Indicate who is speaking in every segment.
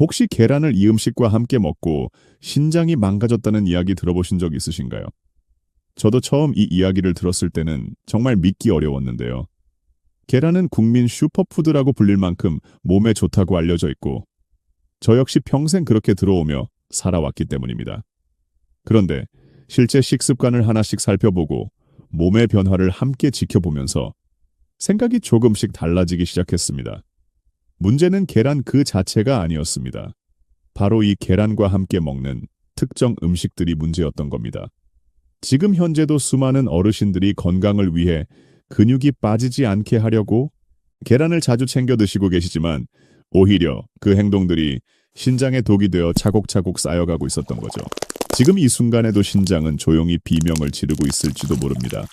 Speaker 1: 혹시 계란을 이 음식과 함께 먹고 신장이 망가졌다는 이야기 들어보신 적 있으신가요? 저도 처음 이 이야기를 들었을 때는 정말 믿기 어려웠는데요. 계란은 국민 슈퍼푸드라고 불릴 만큼 몸에 좋다고 알려져 있고, 저 역시 평생 그렇게 들어오며 살아왔기 때문입니다. 그런데 실제 식습관을 하나씩 살펴보고 몸의 변화를 함께 지켜보면서 생각이 조금씩 달라지기 시작했습니다. 문제는 계란 그 자체가 아니었습니다. 바로 이 계란과 함께 먹는 특정 음식들이 문제였던 겁니다. 지금 현재도 수많은 어르신들이 건강을 위해 근육이 빠지지 않게 하려고 계란을 자주 챙겨 드시고 계시지만 오히려 그 행동들이 신장에 독이 되어 차곡차곡 쌓여가고 있었던 거죠. 지금 이 순간에도 신장은 조용히 비명을 지르고 있을지도 모릅니다.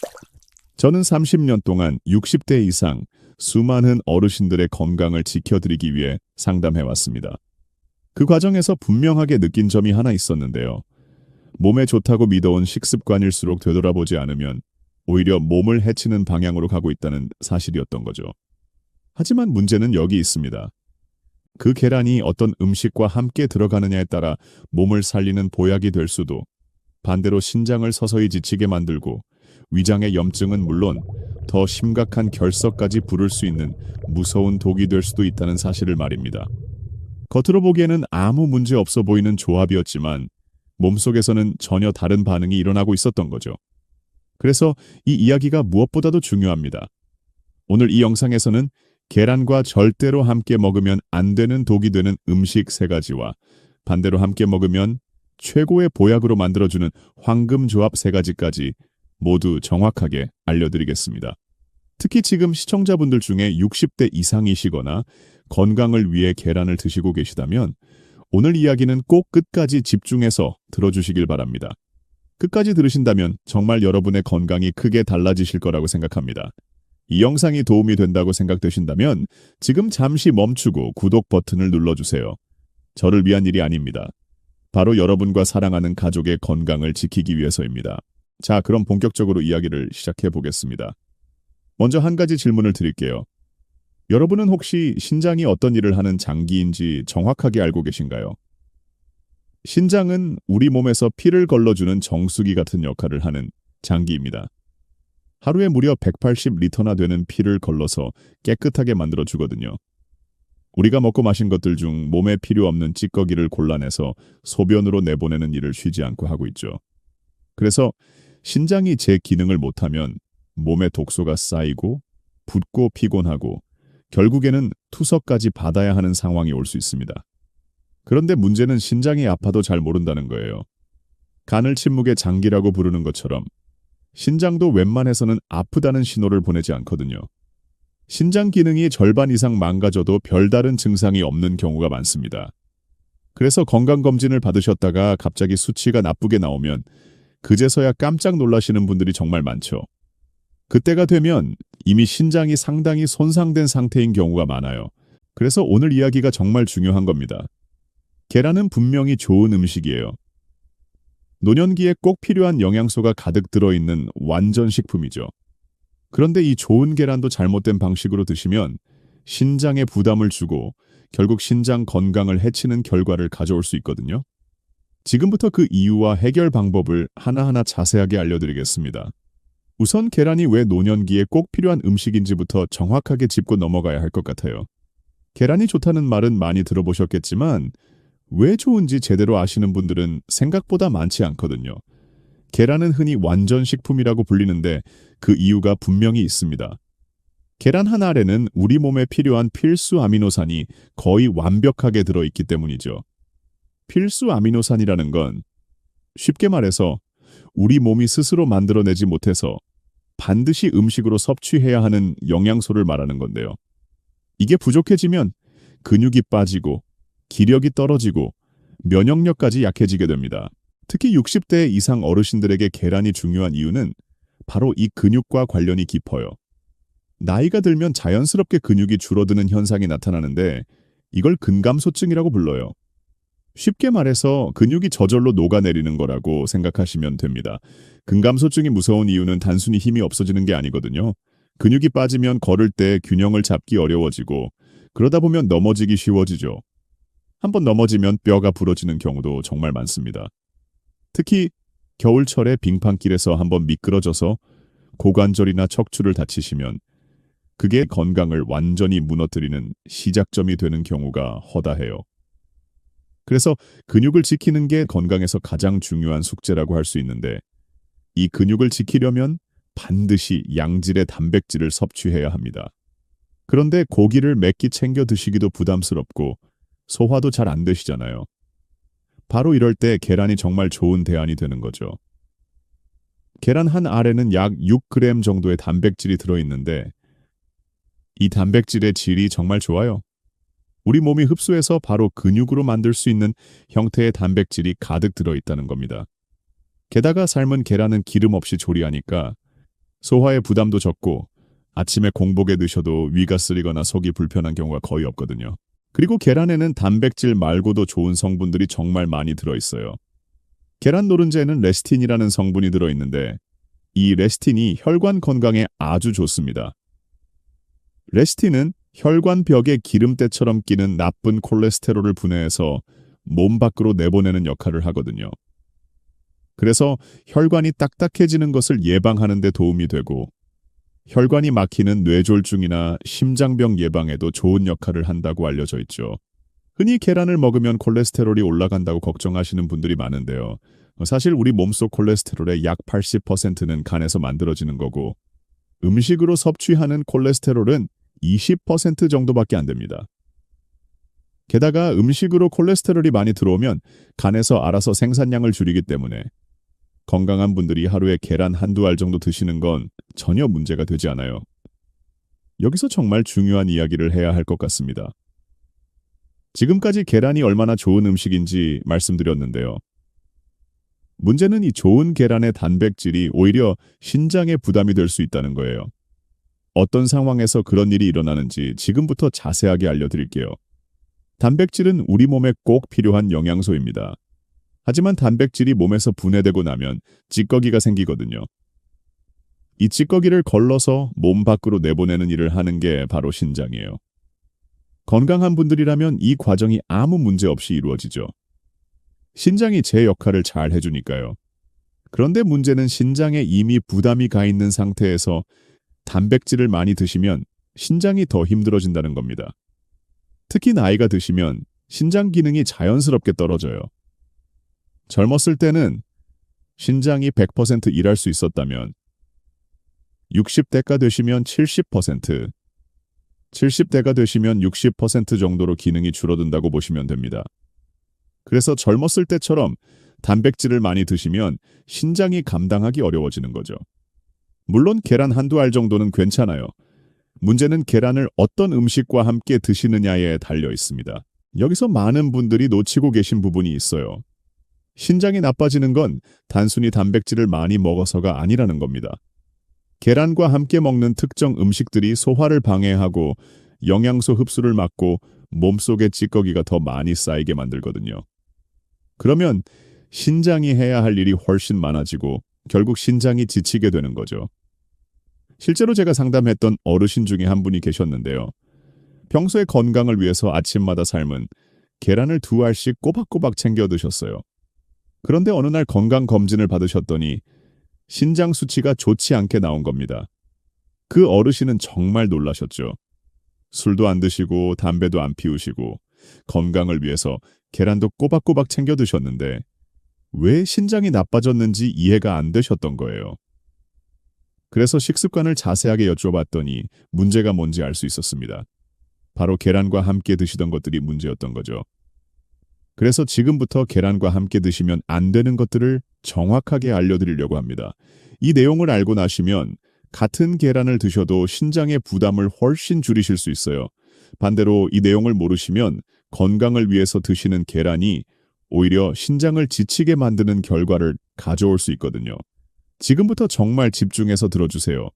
Speaker 1: 저는 30년 동안 60대 이상 수많은 어르신들의 건강을 지켜드리기 위해 상담해왔습니다. 그 과정에서 분명하게 느낀 점이 하나 있었는데요. 몸에 좋다고 믿어온 식습관일수록 되돌아보지 않으면 오히려 몸을 해치는 방향으로 가고 있다는 사실이었던 거죠. 하지만 문제는 여기 있습니다. 그 계란이 어떤 음식과 함께 들어가느냐에 따라 몸을 살리는 보약이 될 수도, 반대로 신장을 서서히 지치게 만들고 위장의 염증은 물론 더 심각한 결석까지 부를 수 있는 무서운 독이 될 수도 있다는 사실을 말입니다. 겉으로 보기에는 아무 문제 없어 보이는 조합이었지만 몸속에서는 전혀 다른 반응이 일어나고 있었던 거죠. 그래서 이 이야기가 무엇보다도 중요합니다. 오늘 이 영상에서는 계란과 절대로 함께 먹으면 안 되는 독이 되는 음식 3가지와 반대로 함께 먹으면 최고의 보약으로 만들어주는 황금 조합 3가지까지 모두 정확하게 알려드리겠습니다. 특히 지금 시청자분들 중에 60대 이상이시거나 건강을 위해 계란을 드시고 계시다면 오늘 이야기는 꼭 끝까지 집중해서 들어주시길 바랍니다. 끝까지 들으신다면 정말 여러분의 건강이 크게 달라지실 거라고 생각합니다. 이 영상이 도움이 된다고 생각되신다면 지금 잠시 멈추고 구독 버튼을 눌러주세요. 저를 위한 일이 아닙니다. 바로 여러분과 사랑하는 가족의 건강을 지키기 위해서입니다. 자, 그럼 본격적으로 이야기를 시작해 보겠습니다. 먼저 한 가지 질문을 드릴게요. 여러분은 혹시 신장이 어떤 일을 하는 장기인지 정확하게 알고 계신가요? 신장은 우리 몸에서 피를 걸러주는 정수기 같은 역할을 하는 장기입니다. 하루에 무려 180리터나 되는 피를 걸러서 깨끗하게 만들어주거든요. 우리가 먹고 마신 것들 중 몸에 필요 없는 찌꺼기를 골라내서 소변으로 내보내는 일을 쉬지 않고 하고 있죠. 그래서 신장이 제 기능을 못하면 몸에 독소가 쌓이고 붓고 피곤하고 결국에는 투석까지 받아야 하는 상황이 올 수 있습니다. 그런데 문제는 신장이 아파도 잘 모른다는 거예요. 간을 침묵의 장기라고 부르는 것처럼 신장도 웬만해서는 아프다는 신호를 보내지 않거든요. 신장 기능이 절반 이상 망가져도 별다른 증상이 없는 경우가 많습니다. 그래서 건강검진을 받으셨다가 갑자기 수치가 나쁘게 나오면 그제서야 깜짝 놀라시는 분들이 정말 많죠. 그때가 되면 이미 신장이 상당히 손상된 상태인 경우가 많아요. 그래서 오늘 이야기가 정말 중요한 겁니다. 계란은 분명히 좋은 음식이에요. 노년기에 꼭 필요한 영양소가 가득 들어있는 완전 식품이죠. 그런데 이 좋은 계란도 잘못된 방식으로 드시면 신장에 부담을 주고 결국 신장 건강을 해치는 결과를 가져올 수 있거든요. 지금부터 그 이유와 해결 방법을 하나하나 자세하게 알려드리겠습니다. 우선 계란이 왜 노년기에 꼭 필요한 음식인지부터 정확하게 짚고 넘어가야 할 것 같아요. 계란이 좋다는 말은 많이 들어보셨겠지만 왜 좋은지 제대로 아시는 분들은 생각보다 많지 않거든요. 계란은 흔히 완전 식품이라고 불리는데 그 이유가 분명히 있습니다. 계란 한 알에는 우리 몸에 필요한 필수 아미노산이 거의 완벽하게 들어있기 때문이죠. 필수 아미노산이라는 건 쉽게 말해서 우리 몸이 스스로 만들어내지 못해서 반드시 음식으로 섭취해야 하는 영양소를 말하는 건데요. 이게 부족해지면 근육이 빠지고 기력이 떨어지고 면역력까지 약해지게 됩니다. 특히 60대 이상 어르신들에게 계란이 중요한 이유는 바로 이 근육과 관련이 깊어요. 나이가 들면 자연스럽게 근육이 줄어드는 현상이 나타나는데 이걸 근감소증이라고 불러요. 쉽게 말해서 근육이 저절로 녹아내리는 거라고 생각하시면 됩니다. 근감소증이 무서운 이유는 단순히 힘이 없어지는 게 아니거든요. 근육이 빠지면 걸을 때 균형을 잡기 어려워지고 그러다 보면 넘어지기 쉬워지죠. 한번 넘어지면 뼈가 부러지는 경우도 정말 많습니다. 특히 겨울철에 빙판길에서 한번 미끄러져서 고관절이나 척추를 다치시면 그게 건강을 완전히 무너뜨리는 시작점이 되는 경우가 허다해요. 그래서 근육을 지키는 게 건강에서 가장 중요한 숙제라고 할 수 있는데 이 근육을 지키려면 반드시 양질의 단백질을 섭취해야 합니다. 그런데 고기를 몇 끼 챙겨 드시기도 부담스럽고 소화도 잘 안 되시잖아요. 바로 이럴 때 계란이 정말 좋은 대안이 되는 거죠. 계란 한 알에는 약 6g 정도의 단백질이 들어있는데 이 단백질의 질이 정말 좋아요. 우리 몸이 흡수해서 바로 근육으로 만들 수 있는 형태의 단백질이 가득 들어있다는 겁니다. 게다가 삶은 계란은 기름 없이 조리하니까 소화에 부담도 적고 아침에 공복에 드셔도 위가 쓰리거나 속이 불편한 경우가 거의 없거든요. 그리고 계란에는 단백질 말고도 좋은 성분들이 정말 많이 들어있어요. 계란 노른자에는 레시틴이라는 성분이 들어있는데 이 레시틴이 혈관 건강에 아주 좋습니다. 레시틴은 혈관벽에 기름때처럼 끼는 나쁜 콜레스테롤을 분해해서 몸 밖으로 내보내는 역할을 하거든요. 그래서 혈관이 딱딱해지는 것을 예방하는 데 도움이 되고 혈관이 막히는 뇌졸중이나 심장병 예방에도 좋은 역할을 한다고 알려져 있죠. 흔히 계란을 먹으면 콜레스테롤이 올라간다고 걱정하시는 분들이 많은데요. 사실 우리 몸속 콜레스테롤의 약 80%는 간에서 만들어지는 거고 음식으로 섭취하는 콜레스테롤은 20% 정도밖에 안 됩니다. 게다가 음식으로 콜레스테롤이 많이 들어오면 간에서 알아서 생산량을 줄이기 때문에 건강한 분들이 하루에 계란 한두 알 정도 드시는 건 전혀 문제가 되지 않아요. 여기서 정말 중요한 이야기를 해야 할 것 같습니다. 지금까지 계란이 얼마나 좋은 음식인지 말씀드렸는데요. 문제는 이 좋은 계란의 단백질이 오히려 신장에 부담이 될 수 있다는 거예요. 어떤 상황에서 그런 일이 일어나는지 지금부터 자세하게 알려드릴게요. 단백질은 우리 몸에 꼭 필요한 영양소입니다. 하지만 단백질이 몸에서 분해되고 나면 찌꺼기가 생기거든요. 이 찌꺼기를 걸러서 몸 밖으로 내보내는 일을 하는 게 바로 신장이에요. 건강한 분들이라면 이 과정이 아무 문제 없이 이루어지죠. 신장이 제 역할을 잘 해주니까요. 그런데 문제는 신장에 이미 부담이 가 있는 상태에서 단백질을 많이 드시면 신장이 더 힘들어진다는 겁니다. 특히 나이가 드시면 신장 기능이 자연스럽게 떨어져요. 젊었을 때는 신장이 100% 일할 수 있었다면 60대가 되시면 70%, 70대가 되시면 60% 정도로 기능이 줄어든다고 보시면 됩니다. 그래서 젊었을 때처럼 단백질을 많이 드시면 신장이 감당하기 어려워지는 거죠. 물론 계란 한두 알 정도는 괜찮아요. 문제는 계란을 어떤 음식과 함께 드시느냐에 달려 있습니다. 여기서 많은 분들이 놓치고 계신 부분이 있어요. 신장이 나빠지는 건 단순히 단백질을 많이 먹어서가 아니라는 겁니다. 계란과 함께 먹는 특정 음식들이 소화를 방해하고 영양소 흡수를 막고 몸속에 찌꺼기가 더 많이 쌓이게 만들거든요. 그러면 신장이 해야 할 일이 훨씬 많아지고 결국 신장이 지치게 되는 거죠. 실제로 제가 상담했던 어르신 중에 한 분이 계셨는데요. 평소에 건강을 위해서 아침마다 삶은 계란을 2알씩 꼬박꼬박 챙겨 드셨어요. 그런데 어느 날 건강검진을 받으셨더니 신장 수치가 좋지 않게 나온 겁니다. 그 어르신은 정말 놀라셨죠. 술도 안 드시고 담배도 안 피우시고 건강을 위해서 계란도 꼬박꼬박 챙겨 드셨는데 왜 신장이 나빠졌는지 이해가 안 되셨던 거예요. 그래서 식습관을 자세하게 여쭤봤더니 문제가 뭔지 알 수 있었습니다. 바로 계란과 함께 드시던 것들이 문제였던 거죠. 그래서 지금부터 계란과 함께 드시면 안 되는 것들을 정확하게 알려드리려고 합니다. 이 내용을 알고 나시면 같은 계란을 드셔도 신장의 부담을 훨씬 줄이실 수 있어요. 반대로 이 내용을 모르시면 건강을 위해서 드시는 계란이 오히려 신장을 지치게 만드는 결과를 가져올 수 있거든요. 지금부터 정말 집중해서 들어주세요.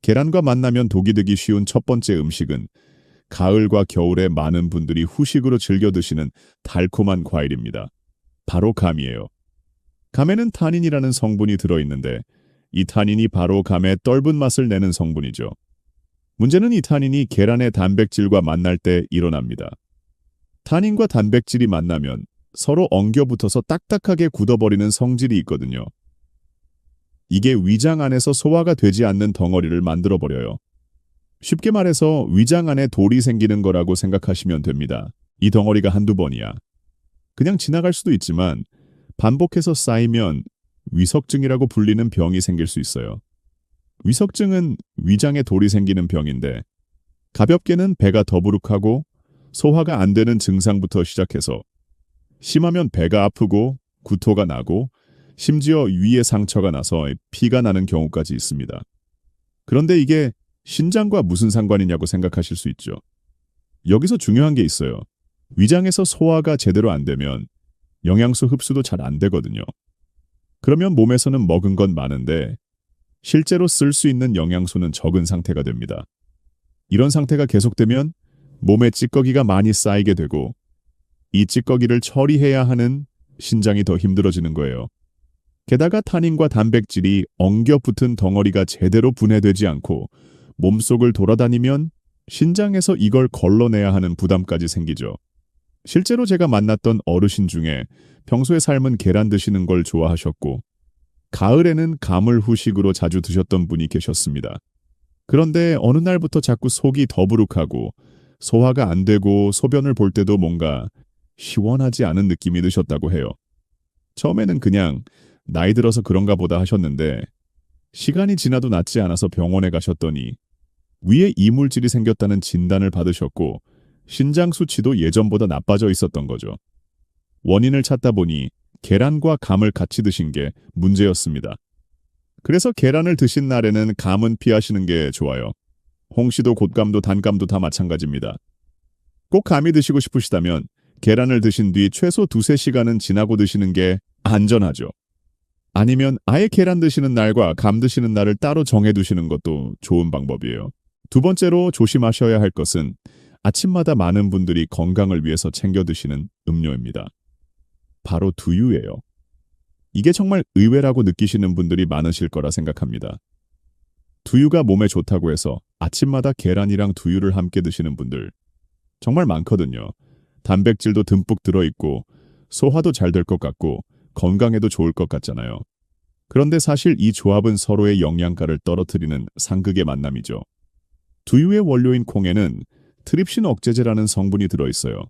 Speaker 1: 계란과 만나면 독이 되기 쉬운 첫 번째 음식은 가을과 겨울에 많은 분들이 후식으로 즐겨 드시는 달콤한 과일입니다. 바로 감이에요. 감에는 타닌이라는 성분이 들어있는데 이 타닌이 바로 감의 떫은 맛을 내는 성분이죠. 문제는 이 타닌이 계란의 단백질과 만날 때 일어납니다. 탄닌과 단백질이 만나면 서로 엉겨붙어서 딱딱하게 굳어버리는 성질이 있거든요. 이게 위장 안에서 소화가 되지 않는 덩어리를 만들어버려요. 쉽게 말해서 위장 안에 돌이 생기는 거라고 생각하시면 됩니다. 이 덩어리가 한두 번이야. 그냥 지나갈 수도 있지만 반복해서 쌓이면 위석증이라고 불리는 병이 생길 수 있어요. 위석증은 위장에 돌이 생기는 병인데 가볍게는 배가 더부룩하고 소화가 안 되는 증상부터 시작해서 심하면 배가 아프고 구토가 나고 심지어 위에 상처가 나서 피가 나는 경우까지 있습니다. 그런데 이게 신장과 무슨 상관이냐고 생각하실 수 있죠. 여기서 중요한 게 있어요. 위장에서 소화가 제대로 안 되면 영양소 흡수도 잘 안 되거든요. 그러면 몸에서는 먹은 건 많은데 실제로 쓸 수 있는 영양소는 적은 상태가 됩니다. 이런 상태가 계속되면 몸에 찌꺼기가 많이 쌓이게 되고 이 찌꺼기를 처리해야 하는 신장이 더 힘들어지는 거예요. 게다가 탄닌과 단백질이 엉겨붙은 덩어리가 제대로 분해되지 않고 몸속을 돌아다니면 신장에서 이걸 걸러내야 하는 부담까지 생기죠. 실제로 제가 만났던 어르신 중에 평소에 삶은 계란 드시는 걸 좋아하셨고 가을에는 감을 후식으로 자주 드셨던 분이 계셨습니다. 그런데 어느 날부터 자꾸 속이 더부룩하고 소화가 안 되고 소변을 볼 때도 뭔가 시원하지 않은 느낌이 드셨다고 해요. 처음에는 그냥 나이 들어서 그런가 보다 하셨는데 시간이 지나도 낫지 않아서 병원에 가셨더니 위에 이물질이 생겼다는 진단을 받으셨고 신장 수치도 예전보다 나빠져 있었던 거죠. 원인을 찾다 보니 계란과 감을 같이 드신 게 문제였습니다. 그래서 계란을 드신 날에는 감은 피하시는 게 좋아요. 홍시도 곶감도 단감도 다 마찬가지입니다. 꼭 감이 드시고 싶으시다면 계란을 드신 뒤 최소 2~3시간은 지나고 드시는 게 안전하죠. 아니면 아예 계란 드시는 날과 감 드시는 날을 따로 정해두시는 것도 좋은 방법이에요. 두 번째로 조심하셔야 할 것은 아침마다 많은 분들이 건강을 위해서 챙겨 드시는 음료입니다. 바로 두유예요. 이게 정말 의외라고 느끼시는 분들이 많으실 거라 생각합니다. 두유가 몸에 좋다고 해서 아침마다 계란이랑 두유를 함께 드시는 분들 정말 많거든요. 단백질도 듬뿍 들어있고 소화도 잘 될 것 같고 건강에도 좋을 것 같잖아요. 그런데 사실 이 조합은 서로의 영양가를 떨어뜨리는 상극의 만남이죠. 두유의 원료인 콩에는 트립신 억제제라는 성분이 들어있어요.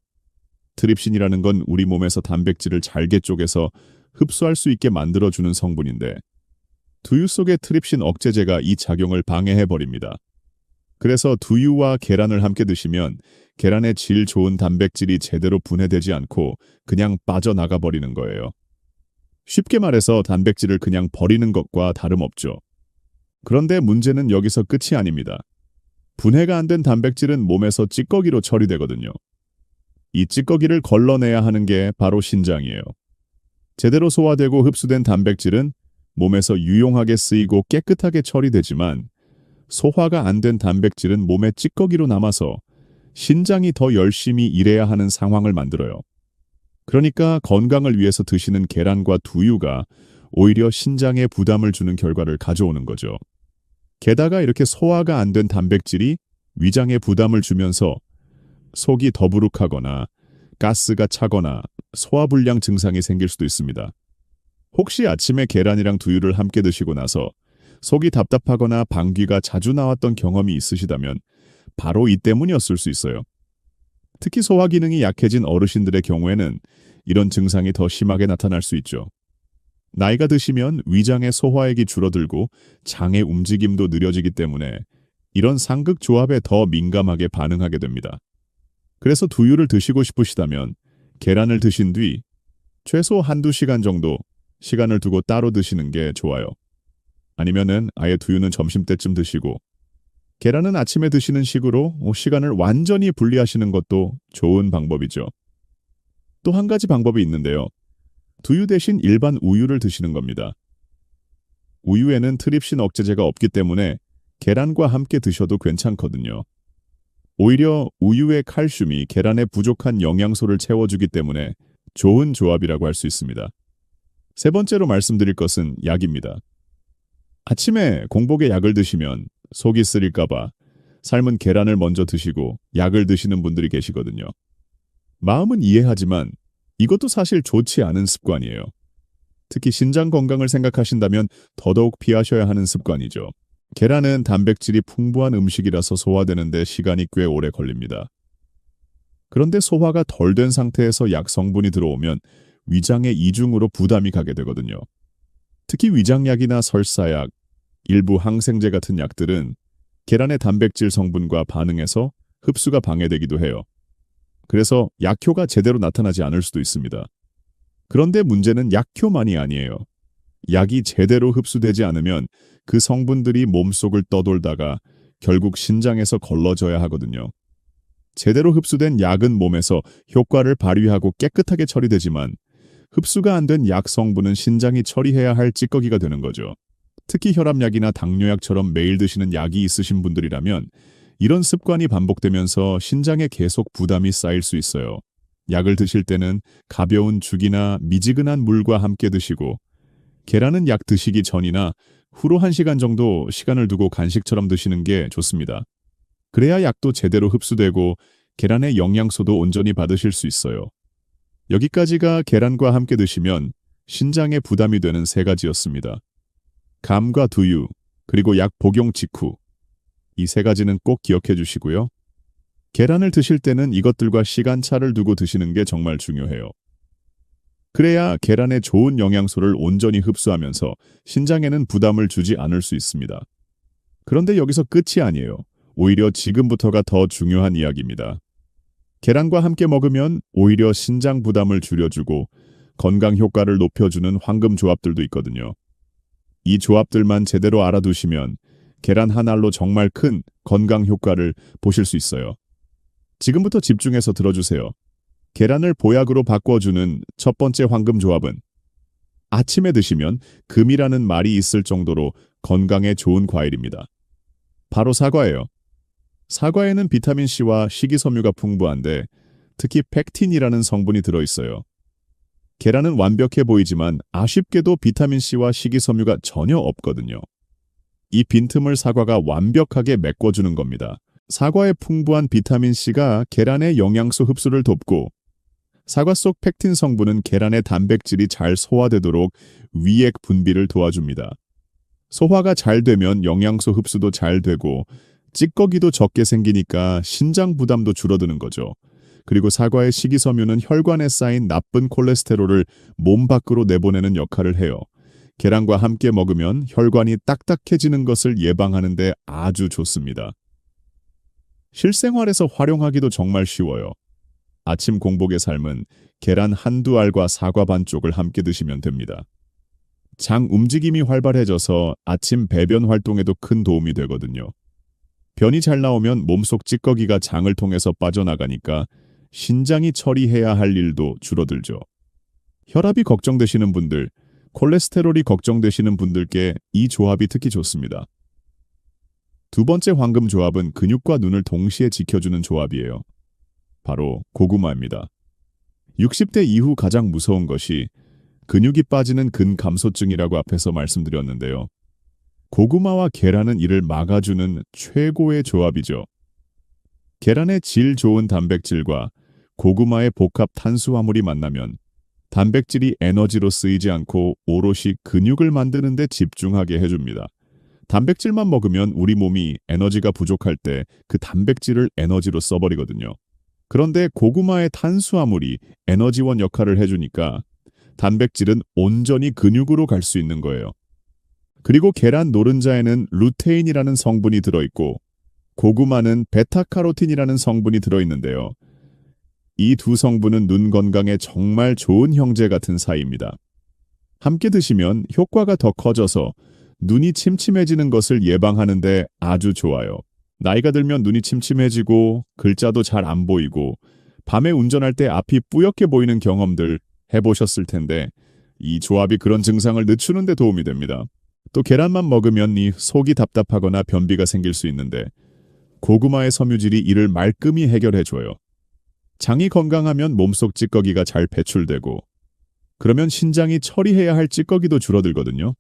Speaker 1: 트립신이라는 건 우리 몸에서 단백질을 잘게 쪼개서 흡수할 수 있게 만들어주는 성분인데 두유 속의 트립신 억제제가 이 작용을 방해해버립니다. 그래서 두유와 계란을 함께 드시면 계란의 질 좋은 단백질이 제대로 분해되지 않고 그냥 빠져나가 버리는 거예요. 쉽게 말해서 단백질을 그냥 버리는 것과 다름없죠. 그런데 문제는 여기서 끝이 아닙니다. 분해가 안 된 단백질은 몸에서 찌꺼기로 처리되거든요. 이 찌꺼기를 걸러내야 하는 게 바로 신장이에요. 제대로 소화되고 흡수된 단백질은 몸에서 유용하게 쓰이고 깨끗하게 처리되지만 소화가 안 된 단백질은 몸에 찌꺼기로 남아서 신장이 더 열심히 일해야 하는 상황을 만들어요. 그러니까 건강을 위해서 드시는 계란과 두유가 오히려 신장에 부담을 주는 결과를 가져오는 거죠. 게다가 이렇게 소화가 안 된 단백질이 위장에 부담을 주면서 속이 더부룩하거나 가스가 차거나 소화불량 증상이 생길 수도 있습니다. 혹시 아침에 계란이랑 두유를 함께 드시고 나서 속이 답답하거나 방귀가 자주 나왔던 경험이 있으시다면 바로 이 때문이었을 수 있어요. 특히 소화 기능이 약해진 어르신들의 경우에는 이런 증상이 더 심하게 나타날 수 있죠. 나이가 드시면 위장의 소화액이 줄어들고 장의 움직임도 느려지기 때문에 이런 상극 조합에 더 민감하게 반응하게 됩니다. 그래서 두유를 드시고 싶으시다면 계란을 드신 뒤 최소 1~2시간 정도 시간을 두고 따로 드시는 게 좋아요. 아니면은 아예 두유는 점심때쯤 드시고 계란은 아침에 드시는 식으로 시간을 완전히 분리하시는 것도 좋은 방법이죠. 또 한 가지 방법이 있는데요. 두유 대신 일반 우유를 드시는 겁니다. 우유에는 트립신 억제제가 없기 때문에 계란과 함께 드셔도 괜찮거든요. 오히려 우유의 칼슘이 계란의 부족한 영양소를 채워주기 때문에 좋은 조합이라고 할 수 있습니다. 세 번째로 말씀드릴 것은 약입니다. 아침에 공복에 약을 드시면 속이 쓰릴까봐 삶은 계란을 먼저 드시고 약을 드시는 분들이 계시거든요. 마음은 이해하지만 이것도 사실 좋지 않은 습관이에요. 특히 신장 건강을 생각하신다면 더더욱 피하셔야 하는 습관이죠. 계란은 단백질이 풍부한 음식이라서 소화되는데 시간이 꽤 오래 걸립니다. 그런데 소화가 덜 된 상태에서 약 성분이 들어오면 위장에 이중으로 부담이 가게 되거든요. 특히 위장약이나 설사약, 일부 항생제 같은 약들은 계란의 단백질 성분과 반응해서 흡수가 방해되기도 해요. 그래서 약효가 제대로 나타나지 않을 수도 있습니다. 그런데 문제는 약효만이 아니에요. 약이 제대로 흡수되지 않으면 그 성분들이 몸속을 떠돌다가 결국 신장에서 걸러져야 하거든요. 제대로 흡수된 약은 몸에서 효과를 발휘하고 깨끗하게 처리되지만 흡수가 안 된 약 성분은 신장이 처리해야 할 찌꺼기가 되는 거죠. 특히 혈압약이나 당뇨약처럼 매일 드시는 약이 있으신 분들이라면 이런 습관이 반복되면서 신장에 계속 부담이 쌓일 수 있어요. 약을 드실 때는 가벼운 죽이나 미지근한 물과 함께 드시고 계란은 약 드시기 전이나 후로 1시간 정도 시간을 두고 간식처럼 드시는 게 좋습니다. 그래야 약도 제대로 흡수되고 계란의 영양소도 온전히 받으실 수 있어요. 여기까지가 계란과 함께 드시면 신장에 부담이 되는 3가지였습니다. 감과 두유, 그리고 약 복용 직후. 이 3가지는 꼭 기억해 주시고요. 계란을 드실 때는 이것들과 시간차를 두고 드시는 게 정말 중요해요. 그래야 계란의 좋은 영양소를 온전히 흡수하면서 신장에는 부담을 주지 않을 수 있습니다. 그런데 여기서 끝이 아니에요. 오히려 지금부터가 더 중요한 이야기입니다. 계란과 함께 먹으면 오히려 신장 부담을 줄여주고 건강 효과를 높여주는 황금 조합들도 있거든요. 이 조합들만 제대로 알아두시면 계란 한 알로 정말 큰 건강 효과를 보실 수 있어요. 지금부터 집중해서 들어주세요. 계란을 보약으로 바꿔주는 첫 번째 황금 조합은 아침에 드시면 금이라는 말이 있을 정도로 건강에 좋은 과일입니다. 바로 사과예요. 사과에는 비타민C와 식이섬유가 풍부한데 특히 펙틴이라는 성분이 들어있어요. 계란은 완벽해 보이지만 아쉽게도 비타민C와 식이섬유가 전혀 없거든요. 이 빈틈을 사과가 완벽하게 메꿔주는 겁니다. 사과의 풍부한 비타민C가 계란의 영양소 흡수를 돕고 사과 속 펙틴 성분은 계란의 단백질이 잘 소화되도록 위액 분비를 도와줍니다. 소화가 잘 되면 영양소 흡수도 잘 되고 찌꺼기도 적게 생기니까 신장 부담도 줄어드는 거죠. 그리고 사과의 식이섬유는 혈관에 쌓인 나쁜 콜레스테롤을 몸 밖으로 내보내는 역할을 해요. 계란과 함께 먹으면 혈관이 딱딱해지는 것을 예방하는 데 아주 좋습니다. 실생활에서 활용하기도 정말 쉬워요. 아침 공복의 삶은 계란 한두 알과 사과 반쪽을 함께 드시면 됩니다. 장 움직임이 활발해져서 아침 배변 활동에도 큰 도움이 되거든요. 변이 잘 나오면 몸속 찌꺼기가 장을 통해서 빠져나가니까 신장이 처리해야 할 일도 줄어들죠. 혈압이 걱정되시는 분들, 콜레스테롤이 걱정되시는 분들께 이 조합이 특히 좋습니다. 두 번째 황금 조합은 근육과 눈을 동시에 지켜주는 조합이에요. 바로 고구마입니다. 60대 이후 가장 무서운 것이 근육이 빠지는 근감소증이라고 앞에서 말씀드렸는데요. 고구마와 계란은 이를 막아주는 최고의 조합이죠. 계란의 질 좋은 단백질과 고구마의 복합 탄수화물이 만나면 단백질이 에너지로 쓰이지 않고 오롯이 근육을 만드는 데 집중하게 해줍니다. 단백질만 먹으면 우리 몸이 에너지가 부족할 때 그 단백질을 에너지로 써버리거든요. 그런데 고구마의 탄수화물이 에너지원 역할을 해주니까 단백질은 온전히 근육으로 갈 수 있는 거예요. 그리고 계란 노른자에는 루테인이라는 성분이 들어있고 고구마는 베타카로틴이라는 성분이 들어있는데요. 이 두 성분은 눈 건강에 정말 좋은 형제 같은 사이입니다. 함께 드시면 효과가 더 커져서 눈이 침침해지는 것을 예방하는 데 아주 좋아요. 나이가 들면 눈이 침침해지고 글자도 잘 안 보이고 밤에 운전할 때 앞이 뿌옇게 보이는 경험들 해보셨을 텐데 이 조합이 그런 증상을 늦추는 데 도움이 됩니다. 또 계란만 먹으면 이 속이 답답하거나 변비가 생길 수 있는데 고구마의 섬유질이 이를 말끔히 해결해줘요. 장이 건강하면 몸속 찌꺼기가 잘 배출되고 그러면 신장이 처리해야 할 찌꺼기도 줄어들거든요.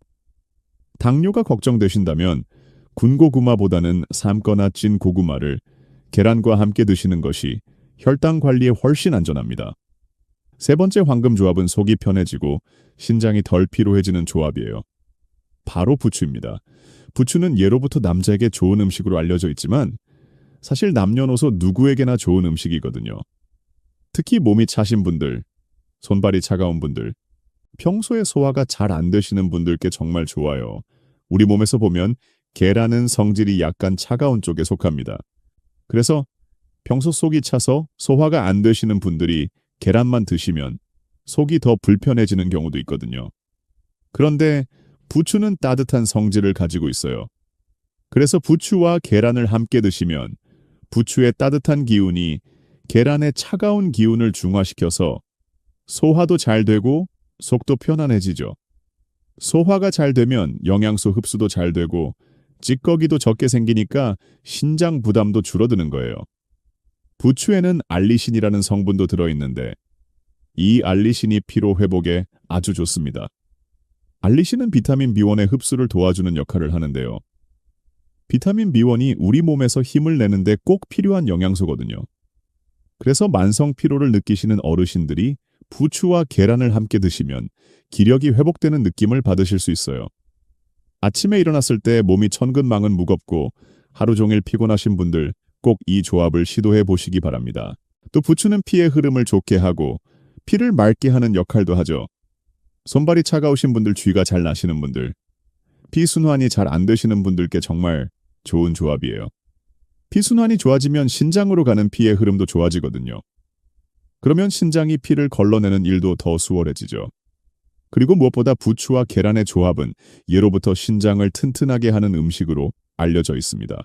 Speaker 1: 당뇨가 걱정되신다면 군고구마보다는 삶거나 찐 고구마를 계란과 함께 드시는 것이 혈당 관리에 훨씬 안전합니다. 세 번째 황금 조합은 속이 편해지고 신장이 덜 피로해지는 조합이에요. 바로 부추입니다. 부추는 예로부터 남자에게 좋은 음식으로 알려져 있지만 사실 남녀노소 누구에게나 좋은 음식이거든요. 특히 몸이 차신 분들, 손발이 차가운 분들, 평소에 소화가 잘 안 되시는 분들께 정말 좋아요. 우리 몸에서 보면 계란은 성질이 약간 차가운 쪽에 속합니다. 그래서 평소 속이 차서 소화가 안 되시는 분들이 계란만 드시면 속이 더 불편해지는 경우도 있거든요. 그런데 부추는 따뜻한 성질을 가지고 있어요. 그래서 부추와 계란을 함께 드시면 부추의 따뜻한 기운이 계란의 차가운 기운을 중화시켜서 소화도 잘 되고 속도 편안해지죠. 소화가 잘 되면 영양소 흡수도 잘 되고 찌꺼기도 적게 생기니까 신장 부담도 줄어드는 거예요. 부추에는 알리신이라는 성분도 들어있는데 이 알리신이 피로 회복에 아주 좋습니다. 알리신은 비타민 B1의 흡수를 도와주는 역할을 하는데요. 비타민 B1이 우리 몸에서 힘을 내는데 꼭 필요한 영양소거든요. 그래서 만성 피로를 느끼시는 어르신들이 부추와 계란을 함께 드시면 기력이 회복되는 느낌을 받으실 수 있어요. 아침에 일어났을 때 몸이 천근만근 무겁고 하루 종일 피곤하신 분들 꼭 이 조합을 시도해 보시기 바랍니다. 또 부추는 피의 흐름을 좋게 하고 피를 맑게 하는 역할도 하죠. 손발이 차가우신 분들, 쥐가 잘 나시는 분들, 피순환이 잘 안 되시는 분들께 정말 좋은 조합이에요. 피순환이 좋아지면 신장으로 가는 피의 흐름도 좋아지거든요. 그러면 신장이 피를 걸러내는 일도 더 수월해지죠. 그리고 무엇보다 부추와 계란의 조합은 예로부터 신장을 튼튼하게 하는 음식으로 알려져 있습니다.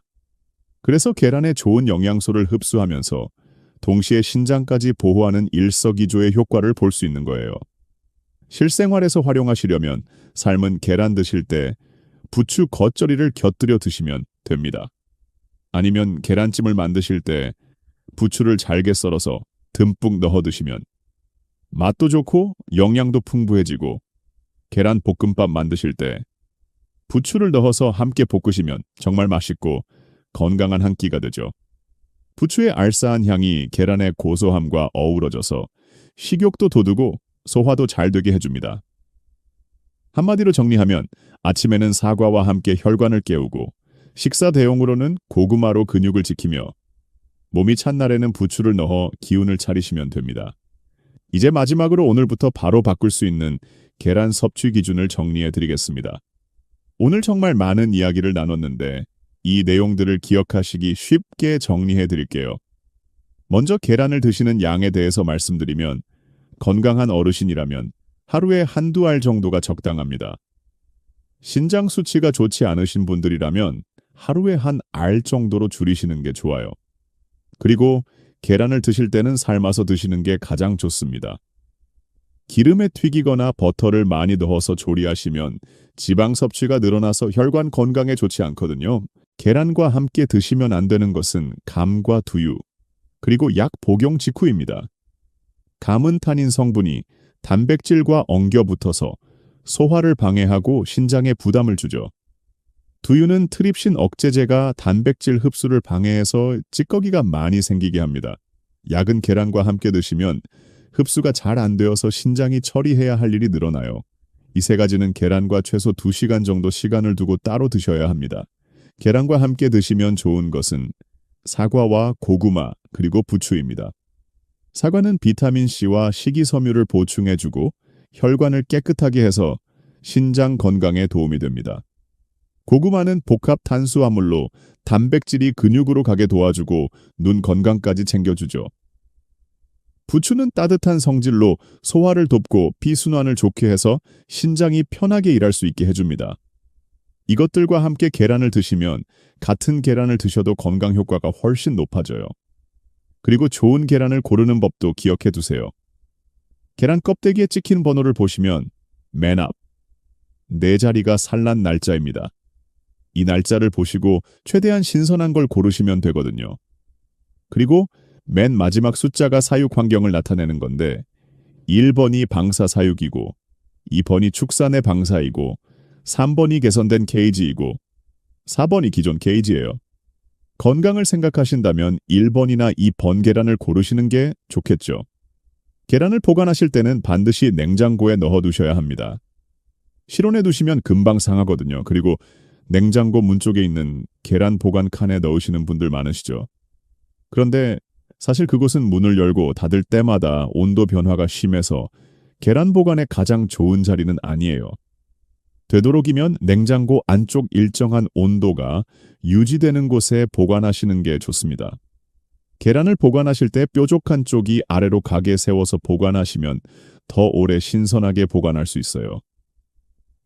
Speaker 1: 그래서 계란의 좋은 영양소를 흡수하면서 동시에 신장까지 보호하는 일석이조의 효과를 볼 수 있는 거예요. 실생활에서 활용하시려면 삶은 계란 드실 때 부추 겉절이를 곁들여 드시면 됩니다. 아니면 계란찜을 만드실 때 부추를 잘게 썰어서 듬뿍 넣어 드시면 맛도 좋고 영양도 풍부해지고 계란 볶음밥 만드실 때 부추를 넣어서 함께 볶으시면 정말 맛있고 건강한 한 끼가 되죠. 부추의 알싸한 향이 계란의 고소함과 어우러져서 식욕도 돋우고 소화도 잘 되게 해줍니다. 한마디로 정리하면 아침에는 사과와 함께 혈관을 깨우고 식사 대용으로는 고구마로 근육을 지키며 몸이 찬 날에는 부추를 넣어 기운을 차리시면 됩니다. 이제 마지막으로 오늘부터 바로 바꿀 수 있는 계란 섭취 기준을 정리해 드리겠습니다. 오늘 정말 많은 이야기를 나눴는데 이 내용들을 기억하시기 쉽게 정리해 드릴게요. 먼저 계란을 드시는 양에 대해서 말씀드리면 건강한 어르신이라면 하루에 한두 알 정도가 적당합니다. 신장 수치가 좋지 않으신 분들이라면 하루에 한 알 정도로 줄이시는 게 좋아요. 그리고 계란을 드실 때는 삶아서 드시는 게 가장 좋습니다. 기름에 튀기거나 버터를 많이 넣어서 조리하시면 지방 섭취가 늘어나서 혈관 건강에 좋지 않거든요. 계란과 함께 드시면 안 되는 것은 감과 두유, 그리고 약 복용 직후입니다. 감은 타닌 성분이 단백질과 엉겨 붙어서 소화를 방해하고 신장에 부담을 주죠. 두유는 트립신 억제제가 단백질 흡수를 방해해서 찌꺼기가 많이 생기게 합니다. 약은 계란과 함께 드시면 흡수가 잘 안 되어서 신장이 처리해야 할 일이 늘어나요. 이 세 가지는 계란과 최소 2시간 정도 시간을 두고 따로 드셔야 합니다. 계란과 함께 드시면 좋은 것은 사과와 고구마 그리고 부추입니다. 사과는 비타민C와 식이섬유를 보충해주고 혈관을 깨끗하게 해서 신장 건강에 도움이 됩니다. 고구마는 복합 탄수화물로 단백질이 근육으로 가게 도와주고 눈 건강까지 챙겨주죠. 부추는 따뜻한 성질로 소화를 돕고 피순환을 좋게 해서 신장이 편하게 일할 수 있게 해줍니다. 이것들과 함께 계란을 드시면 같은 계란을 드셔도 건강 효과가 훨씬 높아져요. 그리고 좋은 계란을 고르는 법도 기억해 두세요. 계란 껍데기에 찍힌 번호를 보시면 맨 앞, 네 자리가 산란 날짜입니다. 이 날짜를 보시고 최대한 신선한 걸 고르시면 되거든요. 그리고 맨 마지막 숫자가 사육 환경을 나타내는 건데 1번이 방사 사육이고 2번이 축산의 방사이고 3번이 개선된 케이지이고 4번이 기존 케이지예요. 건강을 생각하신다면 1번이나 2번 계란을 고르시는 게 좋겠죠. 계란을 보관하실 때는 반드시 냉장고에 넣어두셔야 합니다. 실온에 두시면 금방 상하거든요. 그리고 냉장고 문 쪽에 있는 계란 보관 칸에 넣으시는 분들 많으시죠. 그런데 사실 그곳은 문을 열고 닫을 때마다 온도 변화가 심해서 계란 보관에 가장 좋은 자리는 아니에요. 되도록이면 냉장고 안쪽 일정한 온도가 유지되는 곳에 보관하시는 게 좋습니다. 계란을 보관하실 때 뾰족한 쪽이 아래로 가게 세워서 보관하시면 더 오래 신선하게 보관할 수 있어요.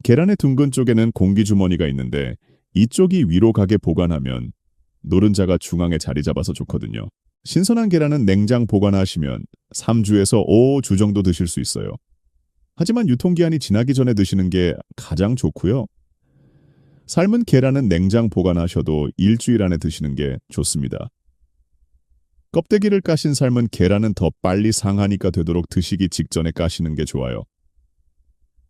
Speaker 1: 계란의 둥근 쪽에는 공기주머니가 있는데 이쪽이 위로 가게 보관하면 노른자가 중앙에 자리 잡아서 좋거든요. 신선한 계란은 냉장 보관하시면 3주에서 5주 정도 드실 수 있어요. 하지만 유통기한이 지나기 전에 드시는 게 가장 좋고요. 삶은 계란은 냉장 보관하셔도 일주일 안에 드시는 게 좋습니다. 껍데기를 까신 삶은 계란은 더 빨리 상하니까 되도록 드시기 직전에 까시는 게 좋아요.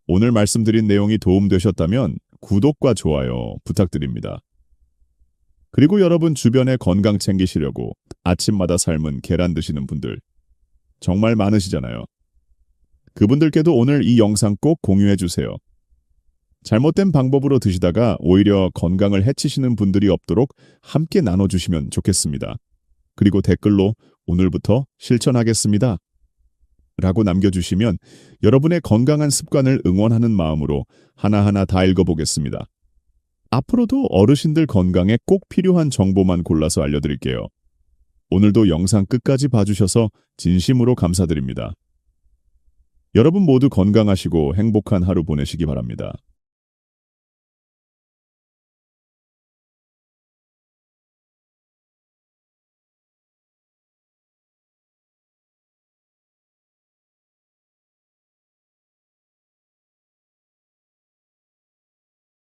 Speaker 1: 오늘 말씀드린 내용이 도움되셨다면 구독과 좋아요 부탁드립니다. 그리고 여러분 주변에 건강 챙기시려고 아침마다 삶은 계란 드시는 분들 정말 많으시잖아요. 그분들께도 오늘 이 영상 꼭 공유해 주세요. 잘못된 방법으로 드시다가 오히려 건강을 해치시는 분들이 없도록 함께 나눠주시면 좋겠습니다. 그리고 댓글로 오늘부터 실천하겠습니다. 라고 남겨주시면 여러분의 건강한 습관을 응원하는 마음으로 하나하나 다 읽어보겠습니다. 앞으로도 어르신들 건강에 꼭 필요한 정보만 골라서 알려드릴게요. 오늘도 영상 끝까지 봐주셔서 진심으로 감사드립니다. 여러분 모두 건강하시고 행복한 하루 보내시기 바랍니다.